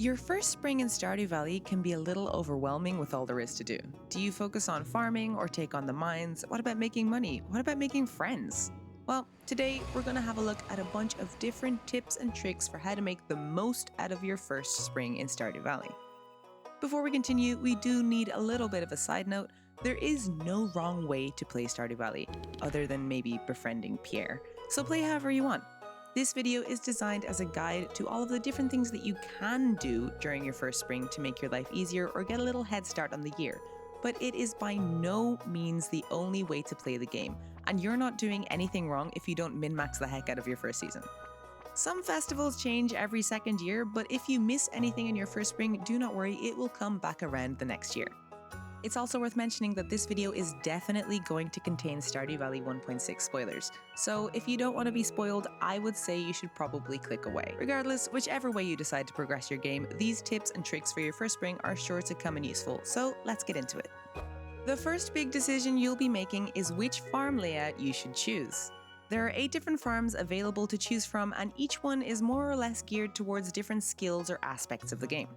Your first spring in Stardew Valley can be a little overwhelming with all there is to do. Do you focus on farming or take on the mines? What about making money? What about making friends? Well, today we're going to have a look at a bunch of different tips and tricks for how to make the most out of your first spring in Stardew Valley. Before we continue, we do need a little bit of a side note. There is no wrong way to play Stardew Valley, other than maybe befriending Pierre. So play however you want. This video is designed as a guide to all of the different things that you can do during your first spring to make your life easier or get a little head start on the year. But it is by no means the only way to play the game, and you're not doing anything wrong if you don't min-max the heck out of your first season. Some festivals change every second year, but if you miss anything in your first spring, do not worry, it will come back around the next year. It's also worth mentioning that this video is definitely going to contain Stardew Valley 1.6 spoilers, so if you don't want to be spoiled, I would say you should probably click away. Regardless, whichever way you decide to progress your game, these tips and tricks for your first spring are sure to come in useful, so let's get into it. The first big decision you'll be making is which farm layout you should choose. There are 8 different farms available to choose from, and each one is more or less geared towards different skills or aspects of the game.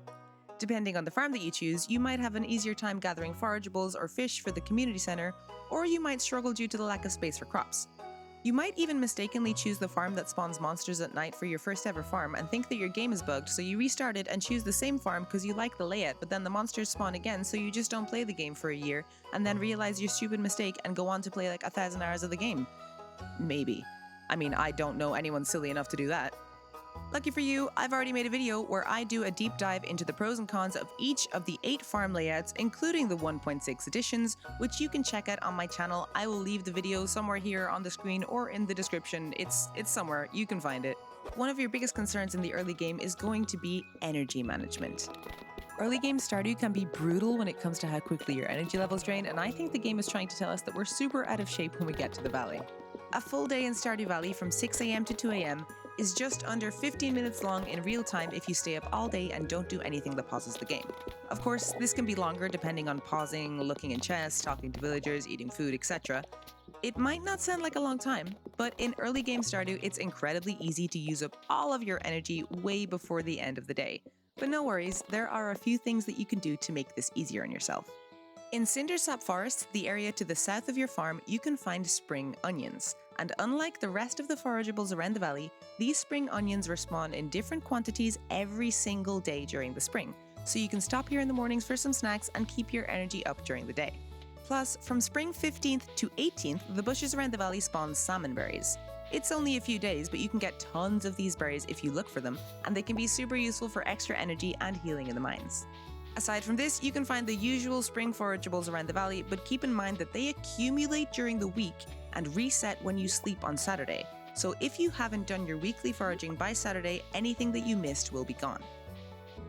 Depending on the farm that you choose, you might have an easier time gathering forageables or fish for the community center, or you might struggle due to the lack of space for crops. You might even mistakenly choose the farm that spawns monsters at night for your first ever farm and think that your game is bugged, so you restart it and choose the same farm because you like the layout, but then the monsters spawn again, so you just don't play the game for a year and then realize your stupid mistake and go on to play like 1,000 hours of the game. Maybe. I mean, I don't know anyone silly enough to do that. Lucky for you, I've already made a video where I do a deep dive into the pros and cons of each of the 8 farm layouts, including the 1.6 editions, which you can check out on my channel. I will leave the video somewhere here on the screen or in the description. It's somewhere, you can find it. One of your biggest concerns in the early game is going to be energy management. Early game Stardew can be brutal when it comes to how quickly your energy levels drain, and I think the game is trying to tell us that we're super out of shape when we get to the valley. A full day in Stardew Valley from 6 AM to 2 AM is just under 15 minutes long in real time if you stay up all day and don't do anything that pauses the game. Of course, this can be longer depending on pausing, looking in chests, talking to villagers, eating food, etc. It might not sound like a long time, but in early game Stardew, it's incredibly easy to use up all of your energy way before the end of the day. But no worries, there are a few things that you can do to make this easier on yourself. In Cindersap Forest, the area to the south of your farm, you can find spring onions. And unlike the rest of the forageables around the valley, these spring onions respawn in different quantities every single day during the spring, so you can stop here in the mornings for some snacks and keep your energy up during the day. Plus, from spring 15th to 18th, the bushes around the valley spawn salmon berries. It's only a few days, but you can get tons of these berries if you look for them, and they can be super useful for extra energy and healing in the mines. Aside from this, you can find the usual spring forageables around the valley, but keep in mind that they accumulate during the week and reset when you sleep on Saturday. So if you haven't done your weekly foraging by Saturday, anything that you missed will be gone.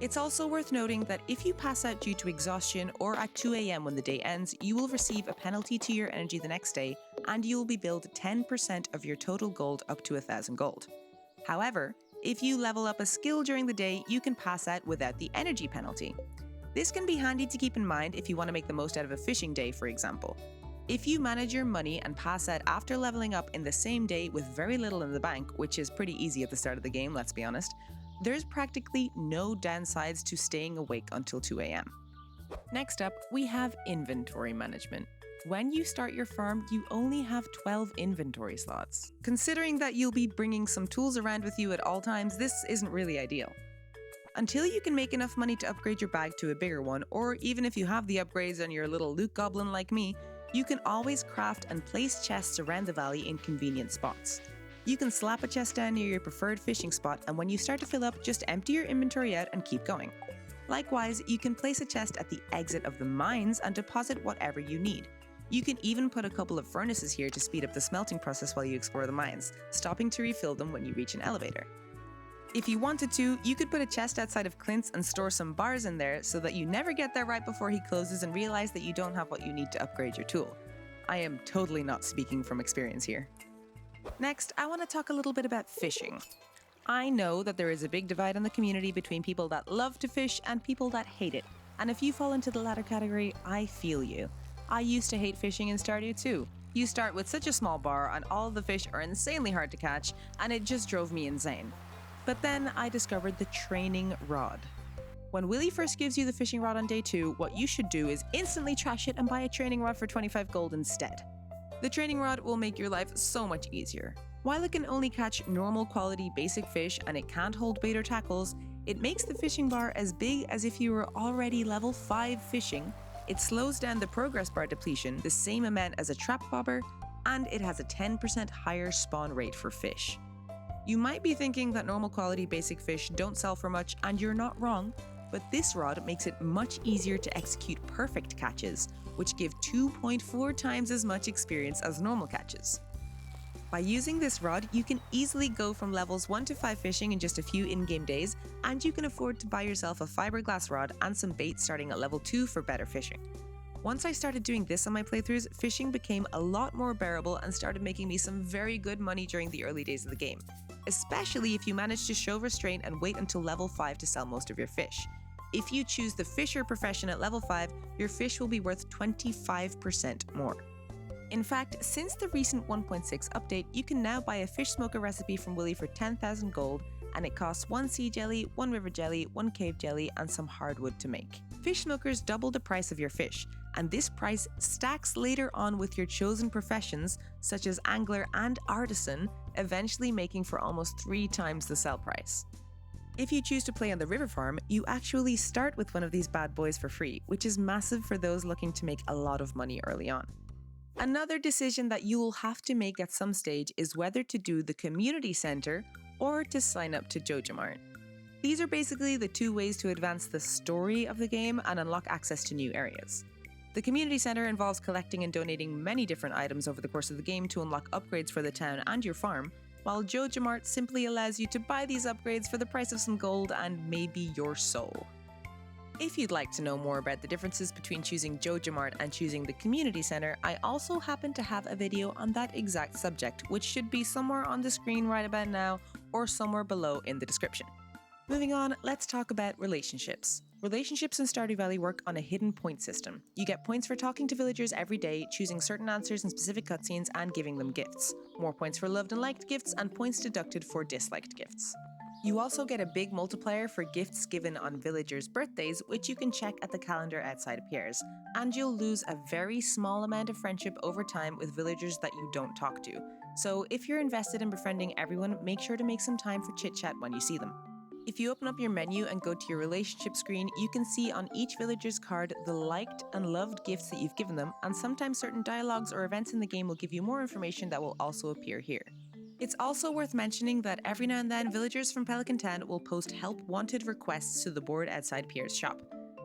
It's also worth noting that if you pass out due to exhaustion or at 2 AM when the day ends, you will receive a penalty to your energy the next day, and you will be billed 10% of your total gold up to 1,000 gold. However, if you level up a skill during the day, you can pass out without the energy penalty. This can be handy to keep in mind if you want to make the most out of a fishing day, for example. If you manage your money and pass out after leveling up in the same day with very little in the bank, which is pretty easy at the start of the game, let's be honest, there's practically no downsides to staying awake until 2 AM. Next up, we have inventory management. When you start your farm, you only have 12 inventory slots. Considering that you'll be bringing some tools around with you at all times, this isn't really ideal. Until you can make enough money to upgrade your bag to a bigger one, or even if you have the upgrades on your little loot goblin like me, you can always craft and place chests around the valley in convenient spots. You can slap a chest down near your preferred fishing spot, and when you start to fill up, just empty your inventory out and keep going. Likewise, you can place a chest at the exit of the mines and deposit whatever you need. You can even put a couple of furnaces here to speed up the smelting process while you explore the mines, stopping to refill them when you reach an elevator. If you wanted to, you could put a chest outside of Clint's and store some bars in there so that you never get there right before he closes and realize that you don't have what you need to upgrade your tool. I am totally not speaking from experience here. Next, I want to talk a little bit about fishing. I know that there is a big divide in the community between people that love to fish and people that hate it, and if you fall into the latter category, I feel you. I used to hate fishing in Stardew too. You start with such a small bar and all of the fish are insanely hard to catch, and it just drove me insane. But then I discovered the training rod. When Willy first gives you the fishing rod on day 2, what you should do is instantly trash it and buy a training rod for 25 gold instead. The training rod will make your life so much easier. While it can only catch normal quality basic fish and it can't hold bait or tackles, it makes the fishing bar as big as if you were already level 5 fishing. It slows down the progress bar depletion the same amount as a trap bobber, and it has a 10% higher spawn rate for fish. You might be thinking that normal quality basic fish don't sell for much, and you're not wrong, but this rod makes it much easier to execute perfect catches, which give 2.4 times as much experience as normal catches. By using this rod, you can easily go from levels 1 to 5 fishing in just a few in-game days, and you can afford to buy yourself a fiberglass rod and some bait starting at level 2 for better fishing. Once I started doing this on my playthroughs, fishing became a lot more bearable and started making me some very good money during the early days of the game, especially if you manage to show restraint and wait until level 5 to sell most of your fish. If you choose the fisher profession at level 5, your fish will be worth 25% more. In fact, since the recent 1.6 update, you can now buy a fish smoker recipe from Willy for 10,000 gold, and it costs 1 sea jelly, 1 river jelly, 1 cave jelly, and some hardwood to make. Fish smokers double the price of your fish, and this price stacks later on with your chosen professions, such as angler and artisan, eventually making for almost 3 times the sell price. If you choose to play on the river farm, you actually start with one of these bad boys for free, which is massive for those looking to make a lot of money early on. Another decision that you will have to make at some stage is whether to do the community center or to sign up to Joja Mart. These are basically the 2 ways to advance the story of the game and unlock access to new areas. The community center involves collecting and donating many different items over the course of the game to unlock upgrades for the town and your farm, while Joja Mart simply allows you to buy these upgrades for the price of some gold and maybe your soul. If you'd like to know more about the differences between choosing Joja Mart and choosing the community center, I also happen to have a video on that exact subject, which should be somewhere on the screen right about now or somewhere below in the description. Moving on, let's talk about relationships. Relationships in Stardew Valley work on a hidden point system. You get points for talking to villagers every day, choosing certain answers in specific cutscenes, and giving them gifts. More points for loved and liked gifts, and points deducted for disliked gifts. You also get a big multiplier for gifts given on villagers' birthdays, which you can check at the calendar outside of Pierre's, and you'll lose a very small amount of friendship over time with villagers that you don't talk to. So if you're invested in befriending everyone, make sure to make some time for chit-chat when you see them. If you open up your menu and go to your relationship screen, you can see on each villager's card the liked and loved gifts that you've given them, and sometimes certain dialogues or events in the game will give you more information that will also appear here. It's also worth mentioning that every now and then, villagers from Pelican Town will post help wanted requests to the board outside Pierre's shop.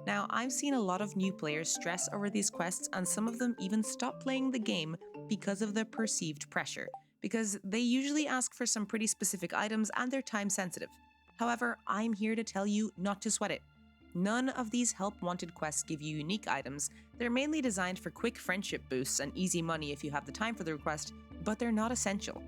Now, I've seen a lot of new players stress over these quests, and some of them even stop playing the game because of the perceived pressure, because they usually ask for some pretty specific items and they're time sensitive. However, I'm here to tell you not to sweat it. None of these help wanted quests give you unique items. They're mainly designed for quick friendship boosts and easy money if you have the time for the request, but they're not essential.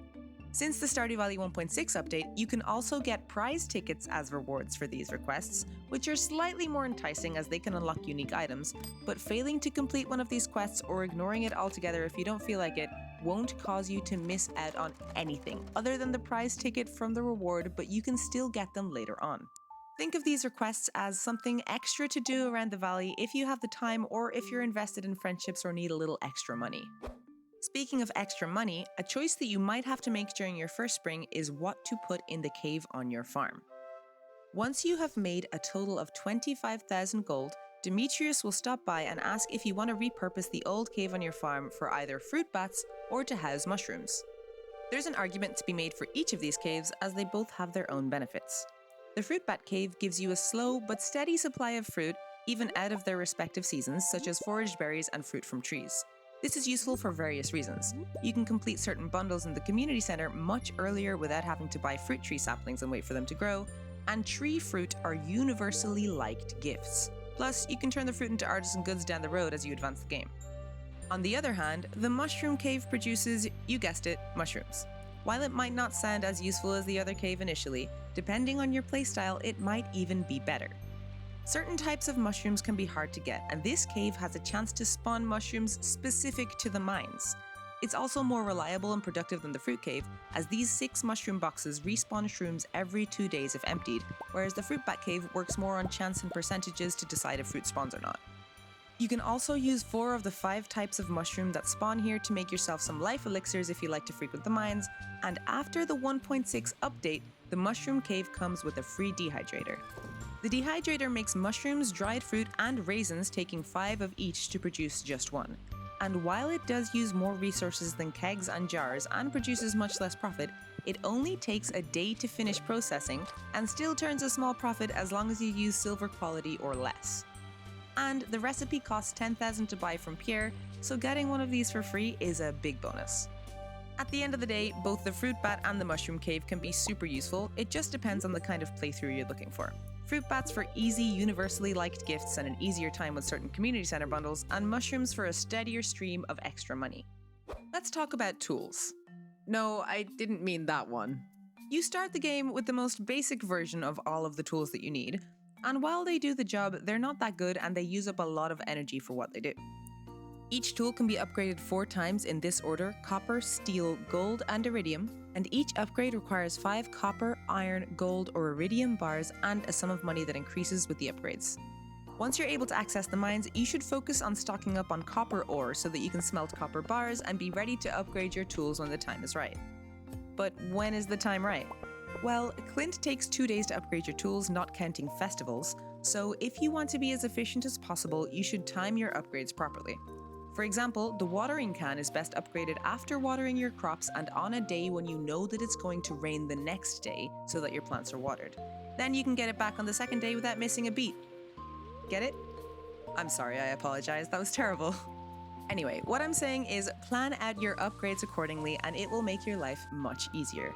Since the Stardew Valley 1.6 update, you can also get prize tickets as rewards for these requests, which are slightly more enticing as they can unlock unique items, but failing to complete one of these quests or ignoring it altogether if you don't feel like it won't cause you to miss out on anything other than the prize ticket from the reward, but you can still get them later on. Think of these requests as something extra to do around the valley if you have the time or if you're invested in friendships or need a little extra money. Speaking of extra money, a choice that you might have to make during your first spring is what to put in the cave on your farm. Once you have made a total of 25,000 gold, Demetrius will stop by and ask if you want to repurpose the old cave on your farm for either fruit bats or to house mushrooms. There's an argument to be made for each of these caves as they both have their own benefits. The fruit bat cave gives you a slow but steady supply of fruit, even out of their respective seasons, such as foraged berries and fruit from trees. This is useful for various reasons. You can complete certain bundles in the community center much earlier without having to buy fruit tree saplings and wait for them to grow, and tree fruit are universally liked gifts. Plus, you can turn the fruit into artisan goods down the road as you advance the game. On the other hand, the mushroom cave produces, you guessed it, mushrooms. While it might not sound as useful as the other cave initially, depending on your playstyle, it might even be better. Certain types of mushrooms can be hard to get, and this cave has a chance to spawn mushrooms specific to the mines. It's also more reliable and productive than the fruit cave, as these 6 mushroom boxes respawn shrooms every 2 days if emptied, whereas the fruit bat cave works more on chance and percentages to decide if fruit spawns or not. You can also use 4 of the 5 types of mushroom that spawn here to make yourself some life elixirs if you like to frequent the mines, and after the 1.6 update, the mushroom cave comes with a free dehydrator. The dehydrator makes mushrooms, dried fruit, and raisins, taking 5 of each to produce just 1. And while it does use more resources than kegs and jars and produces much less profit, it only takes a day to finish processing and still turns a small profit as long as you use silver quality or less. And the recipe costs 10,000 to buy from Pierre, so getting one of these for free is a big bonus. At the end of the day, both the fruit bat and the mushroom cave can be super useful, it just depends on the kind of playthrough you're looking for. Fruit bats for easy, universally liked gifts and an easier time with certain community center bundles, and mushrooms for a steadier stream of extra money. Let's talk about tools. No, I didn't mean that one. You start the game with the most basic version of all of the tools that you need, and while they do the job, they're not that good and they use up a lot of energy for what they do. Each tool can be upgraded 4 times in this order: copper, steel, gold, and iridium, and each upgrade requires 5 copper, iron, gold, or iridium bars and a sum of money that increases with the upgrades. Once you're able to access the mines, you should focus on stocking up on copper ore so that you can smelt copper bars and be ready to upgrade your tools when the time is right. But when is the time right? Well, Clint takes 2 days to upgrade your tools, not counting festivals, so if you want to be as efficient as possible, you should time your upgrades properly. For example, the watering can is best upgraded after watering your crops and on a day when you know that it's going to rain the next day so that your plants are watered. Then you can get it back on the second day without missing a beat. Get it? I'm sorry, I apologize, that was terrible. Anyway, what I'm saying is plan out your upgrades accordingly and it will make your life much easier.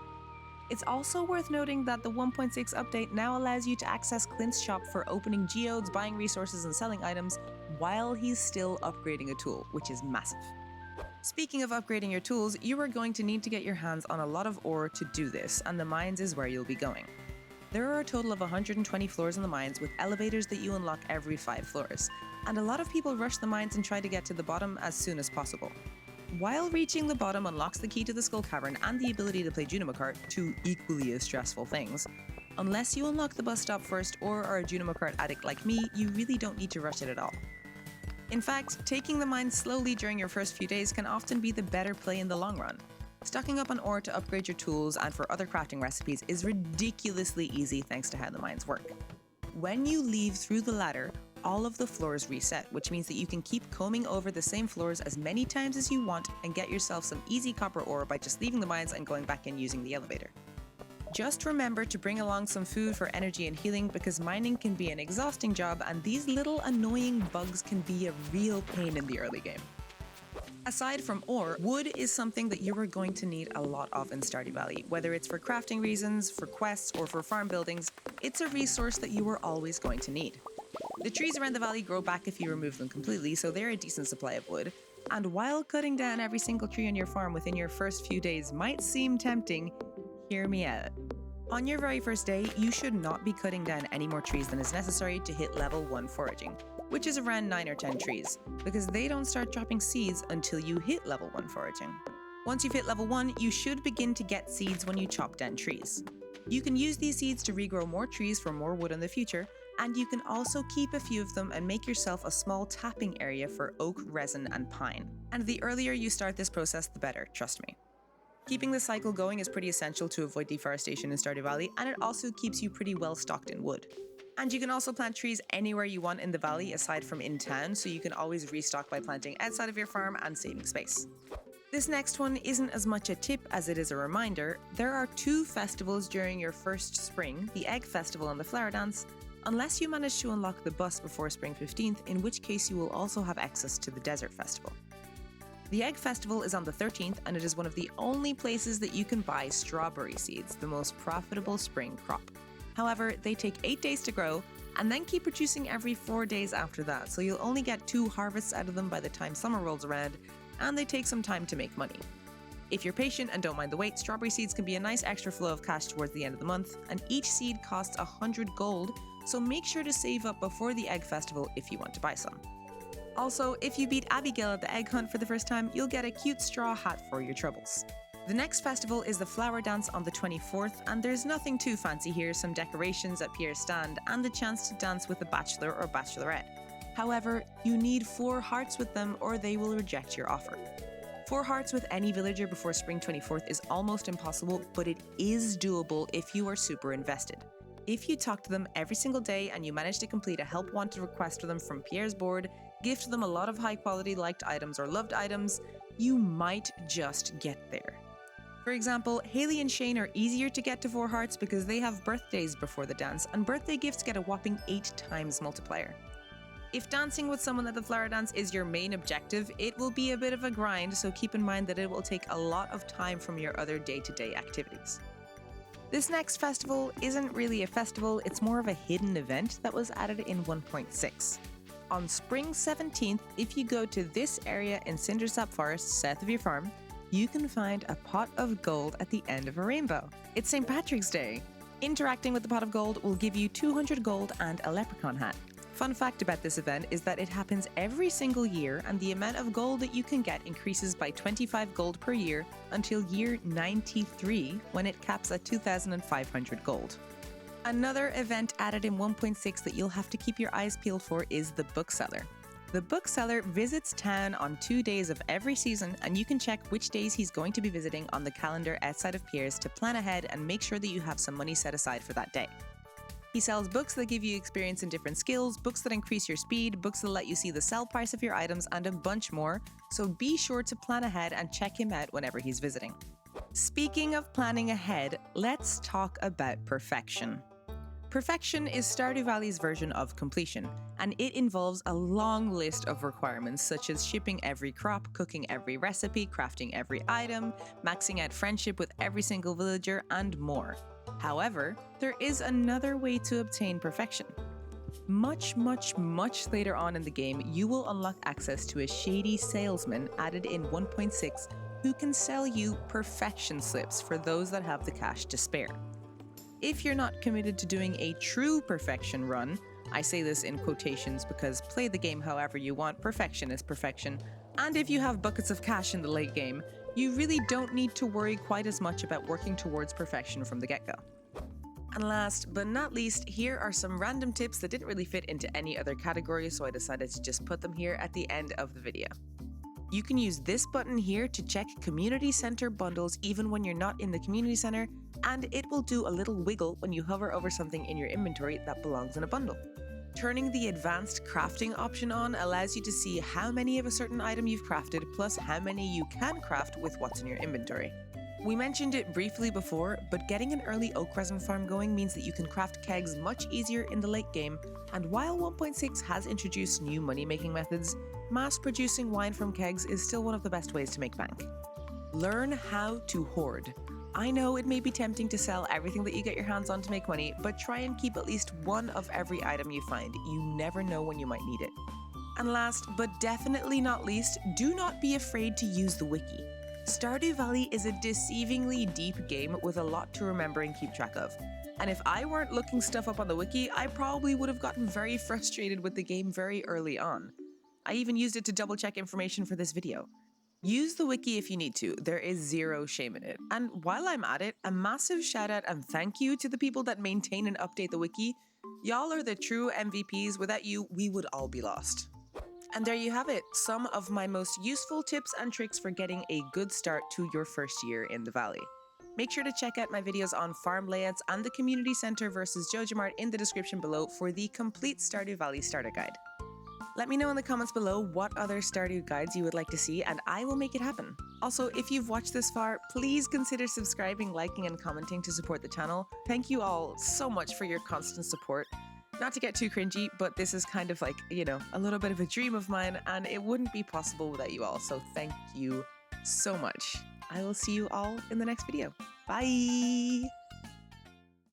It's also worth noting that the 1.6 update now allows you to access Clint's shop for opening geodes, buying resources, and selling items while he's still upgrading a tool, which is massive. Speaking of upgrading your tools, you are going to need to get your hands on a lot of ore to do this, and the mines is where you'll be going. There are a total of 120 floors in the mines with elevators that you unlock every 5 floors, and a lot of people rush the mines and try to get to the bottom as soon as possible. While reaching the bottom unlocks the key to the Skull Cavern and the ability to play Junimo Kart, 2 equally as stressful things, unless you unlock the bus stop first or are a Junimo Kart addict like me, you really don't need to rush it at all. In fact, taking the mine slowly during your first few days can often be the better play in the long run. Stocking up on ore to upgrade your tools and for other crafting recipes is ridiculously easy thanks to how the mines work. When you leave through the ladder, all of the floors reset, which means that you can keep combing over the same floors as many times as you want and get yourself some easy copper ore by just leaving the mines and going back in using the elevator. Just remember to bring along some food for energy and healing because mining can be an exhausting job and these little annoying bugs can be a real pain in the early game. Aside from ore, wood is something that you are going to need a lot of in Stardew Valley. Whether it's for crafting reasons, for quests, or for farm buildings, it's a resource that you are always going to need. The trees around the valley grow back if you remove them completely, so they're a decent supply of wood. And while cutting down every single tree on your farm within your first few days might seem tempting, hear me out. On your very first day, you should not be cutting down any more trees than is necessary to hit level 1 foraging, which is around 9 or 10 trees, because they don't start dropping seeds until you hit level 1 foraging. Once you've hit level 1, you should begin to get seeds when you chop down trees. You can use these seeds to regrow more trees for more wood in the future, and you can also keep a few of them and make yourself a small tapping area for oak, resin, and pine. And the earlier you start this process, the better, trust me. Keeping the cycle going is pretty essential to avoid deforestation in Stardew Valley, and it also keeps you pretty well stocked in wood. And you can also plant trees anywhere you want in the valley aside from in town, so you can always restock by planting outside of your farm and saving space. This next one isn't as much a tip as it is a reminder. There are 2 festivals during your first spring, the Egg Festival and the Flower Dance, unless you manage to unlock the bus before Spring 15th, in which case you will also have access to the Desert Festival. The Egg Festival is on the 13th, and it is one of the only places that you can buy strawberry seeds, the most profitable spring crop. However, they take 8 days to grow, and then keep producing every 4 days after that, so you'll only get 2 harvests out of them by the time summer rolls around, and they take some time to make money. If you're patient and don't mind the wait, strawberry seeds can be a nice extra flow of cash towards the end of the month, and each seed costs 100 gold, so make sure to save up before the Egg Festival if you want to buy some. Also, if you beat Abigail at the egg hunt for the first time, you'll get a cute straw hat for your troubles. The next festival is the flower dance on the 24th, and there's nothing too fancy here, some decorations at Pierre's stand, and the chance to dance with the bachelor or bachelorette. However, you need 4 hearts with them or they will reject your offer. 4 hearts with any villager before Spring 24th is almost impossible, but it is doable if you are super invested. If you talk to them every single day and you manage to complete a help wanted request for them from Pierre's board, gift them a lot of high quality liked items or loved items, you might just get there. For example, Haley and Shane are easier to get to 4 hearts because they have birthdays before the dance, and birthday gifts get a whopping 8 times multiplier. If dancing with someone at the flower dance is your main objective, it will be a bit of a grind, so keep in mind that it will take a lot of time from your other day-to-day activities. This next festival isn't really a festival, it's more of a hidden event that was added in 1.6. On Spring 17th, if you go to this area in Cindersap Forest south of your farm, you can find a pot of gold at the end of a rainbow. It's St. Patrick's Day. Interacting with the pot of gold will give you 200 gold and a leprechaun hat. Fun fact about this event is that it happens every single year, and the amount of gold that you can get increases by 25 gold per year until year 93, when it caps at 2,500 gold. Another event added in 1.6 that you'll have to keep your eyes peeled for is the bookseller. The bookseller visits town on 2 days of every season, and you can check which days he's going to be visiting on the calendar outside of Pierre's to plan ahead and make sure that you have some money set aside for that day. He sells books that give you experience in different skills, books that increase your speed, books that let you see the sell price of your items, and a bunch more, so be sure to plan ahead and check him out whenever he's visiting. Speaking of planning ahead, let's talk about perfection. Perfection is Stardew Valley's version of completion, and it involves a long list of requirements such as shipping every crop, cooking every recipe, crafting every item, maxing out friendship with every single villager, and more. However, there is another way to obtain perfection. Much later on in the game, you will unlock access to a shady salesman added in 1.6 who can sell you perfection slips for those that have the cash to spare. If you're not committed to doing a true perfection run, I say this in quotations because play the game however you want, perfection is perfection, and if you have buckets of cash in the late game, you really don't need to worry quite as much about working towards perfection from the get-go. And last but not least, here are some random tips that didn't really fit into any other category, so I decided to just put them here at the end of the video. You can use this button here to check community center bundles even when you're not in the community center, and it will do a little wiggle when you hover over something in your inventory that belongs in a bundle. Turning the advanced crafting option on allows you to see how many of a certain item you've crafted plus how many you can craft with what's in your inventory. We mentioned it briefly before, but getting an early oak resin farm going means that you can craft kegs much easier in the late game, and while 1.6 has introduced new money-making methods, mass-producing wine from kegs is still one of the best ways to make bank. Learn how to hoard. I know it may be tempting to sell everything that you get your hands on to make money, but try and keep at least one of every item you find. You never know when you might need it. And last, but definitely not least, do not be afraid to use the wiki. Stardew Valley is a deceivingly deep game with a lot to remember and keep track of. And if I weren't looking stuff up on the wiki, I probably would have gotten very frustrated with the game very early on. I even used it to double check information for this video. Use the wiki if you need to, there is zero shame in it. And while I'm at it, a massive shout out and thank you to the people that maintain and update the wiki. Y'all are the true MVPs, without you, we would all be lost. And there you have it, some of my most useful tips and tricks for getting a good start to your first year in the Valley. Make sure to check out my videos on farm layouts and the community center versus Joja Mart in the description below for the complete Stardew Valley starter guide. Let me know in the comments below what other Stardew guides you would like to see, and I will make it happen. Also, if you've watched this far, please consider subscribing, liking, and commenting to support the channel. Thank you all so much for your constant support. Not to get too cringy, but this is kind of like, a little bit of a dream of mine, and it wouldn't be possible without you all, so thank you so much. I will see you all in the next video. Bye!